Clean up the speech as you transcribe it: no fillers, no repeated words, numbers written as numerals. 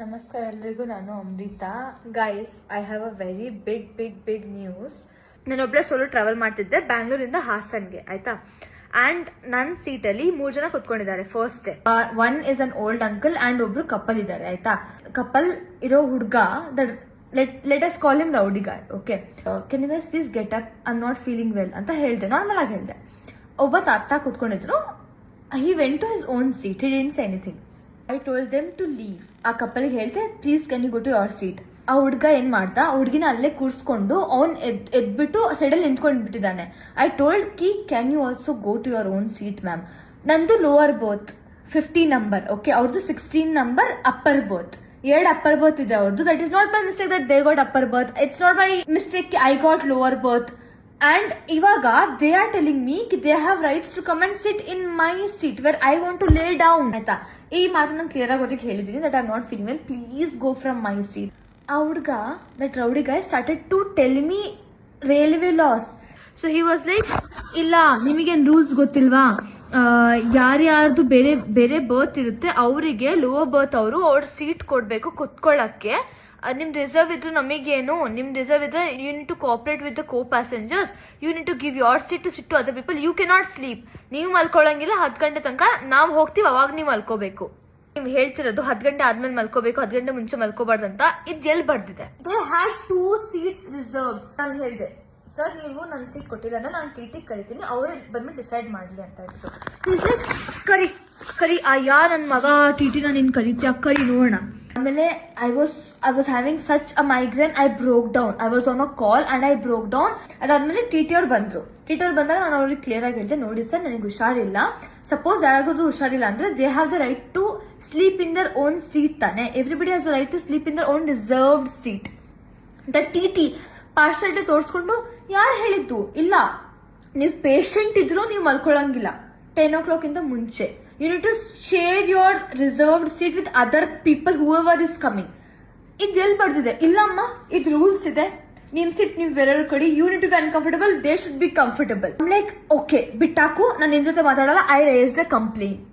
ನಮಸ್ಕಾರ ಎಲ್ರಿಗೂ, ನಾನು Amrita. Guys, I have a very big news. ನಾನೊಬ್ಳೆ ಸೋಲೋ ಟ್ರಾವೆಲ್ ಮಾಡ್ತಿದ್ದೆ ಬ್ಯಾಂಗ್ಳೂರಿಂದ ಹಾಸನ್ಗೆ, ಆಯ್ತಾ. ಅಂಡ್ ನನ್ನ ಸೀಟಲ್ಲಿ 3 ಜನ ಕುತ್ಕೊಂಡಿದ್ದಾರೆ. First day one is an old uncle and ಒಬ್ರು ಕಪಲ್ ಇದ್ದಾರೆ, ಆಯ್ತಾ. ಕಪಲ್ ಇರೋ ಹುಡುಗ let us call him rowdy guy. Okay, can you guys please get up, I am not feeling well ಅಂತ ಹೇಳ್ದೆ, ನಾರ್ಮಲ್ ಆಗಿ ಹೇಳ್ದೆ. ಒಬ್ಬ ತಾತ ಕುತ್ಕೊಂಡಿದ್ರು. He went to his own seat, he didn't say anything. I told them to leave. ಆ ಕಪ್ಪಲ್ಗೆ ಹೇಳ್ದೆ, please can you go to your seat. ಆ ಹುಡ್ಗ ಏನ್ ಮಾಡ್ದ, ಆ ಹುಡ್ಗಿನ ಅಲ್ಲೇ ಕೂರ್ಸ್ಕೊಂಡು ಅವ್ನ್ ಎದ್ಬಿಟ್ಟು ಸೈಡಲ್ಲಿ ನಿಂತ್ಕೊಂಡ್ ಬಿಟ್ಟಿದ್ದಾನೆ. ಐ ಟೋಲ್ಡ್ ಕಿ can you also go to your own seat ma'am. ನಂದು ಲೋವರ್ ಬೋತ್ 50 ನಂಬರ್, ಓಕೆ. ಅವ್ರದ್ದು 16 number upper berth. 2 upper berth ಇದೆ ಅವ್ರದ್ದು. That is not my mistake that they got upper berth. It's not my mistake I got lower berth. And ಇವಾಗ they are telling me they have rights to come and sit in my seat where I want to lay down, ಆಯ್ತಾ. ಈ ಮಾತನ್ನ clear ಆಗಿ ಅವ್ರಿಗೆ ಹೇಳಿದೀನಿ, that I am not feeling well, please go from my seat. ಆ ಹುಡ್ಗ, that rowdy guy started to tell me railway laws. So he was like, ಇಲ್ಲ ನಿಮಗೇನ್ rules ಗೊತ್ತಿಲ್ವಾ, ಯಾರ್ಯಾರ್ದು ಬೇರೆ ಬೇರೆ ಬರ್ತ್ ಇರುತ್ತೆ, ಅವರಿಗೆ ಲೋವರ್ ಬರ್ತ್ ಅವರು ಅವ್ರ ಸೀಟ್ ಕೊಡ್ಬೇಕು ಕುತ್ಕೊಳ್ಳಕ್ಕೆ. ನಿಮ್ ರಿಸರ್ವ್ ಇದ್ರು ನಮಗೇನು, ನಿಮ್ ರಿಸರ್ವ್ ಇದ್ರೆ you need to cooperate with the co passengers, you need to give your seat to sit to other people, you cannot sleep. ನೀವು ಮಲ್ಕೊಳ್ಳಂಗಿಲ್ಲ, 10 ಗಂಟೆ ತನಕ ನಾವು ಹೋಗ್ತೀವಿ, ಅವಾಗ ನೀವು ಮಲ್ಕೋಬೇಕು. ನೀವು ಹೇಳ್ತಿರೋದು 10 ಗಂಟೆ ಆದ್ಮೇಲೆ ಮಲ್ಕೋಬೇಕು, 10 ಗಂಟೆ ಮುಂಚೆ ಮಲ್ಕೋಬಾರ್ದಂತ. ಇದು ಎಲ್ಲಿ ಬರ್ದಿದೆ? They had 2 seats reserve. ನಾನು ಹೇಳಿದೆ, ಸರ್ ನೀವು ನನ್ನ ಸೀಟ್ ಕೊಟ್ಟಿಲ್ಲ ಅಂದ್ರೆ ನಾನು ಟಿ ಕರಿತೀನಿ, ಅವ್ರು ಬಂದ್ಬಿಟ್ಟು ಡಿಸೈಡ್ ಮಾಡ್ಲಿ ಅಂತ ಹೇಳ್ಬಿಟ್ಟು. ಕರಿ ಅಯ್ಯ ನನ್ನ ಮಗ ಟಿ ನ ನೀನ್ ಕರಿತೀಯ, ಕರಿ ನೋಡೋಣ. ಆಮೇಲೆ I was having such a migraine, I broke down. I was on a call and I broke down. ಅದಾದ್ಮೇಲೆ ಟಿ ಅವ್ರು ಬಂದ್ರು. ಟಿ ಅವ್ರು ಬಂದಾಗ ನಾನು ಅವ್ರಿಗೆ ಕ್ಲಿಯರ್ ಆಗಿ ಹೇಳಿದೆ, ನೋಡಿ ಸರ್ ನನಗೆ ಹುಷಾರಿಲ್ಲ, ಸಪೋಸ್ ಯಾರಾದ್ರೂ ಹುಷಾರಿಲ್ಲ ಅಂದ್ರೆ they have the right to sleep in their own seat ತಾನೆ. Everybody has the right to sleep in their own reserved seat. The ಟಿ ಪಾರ್ಶಾಲಿಟಿ ತೋರಿಸ್ಕೊಂಡು ಯಾರು ಹೇಳಿದ್ದು, ಇಲ್ಲ ನೀವು ಪೇಷಂಟ್ ಇದ್ರು ನೀವು ಮಲ್ಕೊಳ್ಳಂಗಿಲ್ಲ 10 o'clock ಇಂದ ಮುಂಚೆ. You need to share your reserved seat with other people, whoever is coming. ಇದು ಎಲ್ಲಿ ಬರ್ದಿದೆ? ಇಲ್ಲಮ್ಮ, ಇದು ರೂಲ್ಸ್ ಇದೆ. ನಿಮ್ ಸೀಟ್ ನೀವು ಬೇರೆ ಕಡೆ, you need to be uncomfortable, they should be comfortable. Like okay ಬಿಟ್ಟಾಕು, ನಾನು ನಿನ್ ಜೊತೆ ಮಾತಾಡಲ್ಲ. I raised a complaint.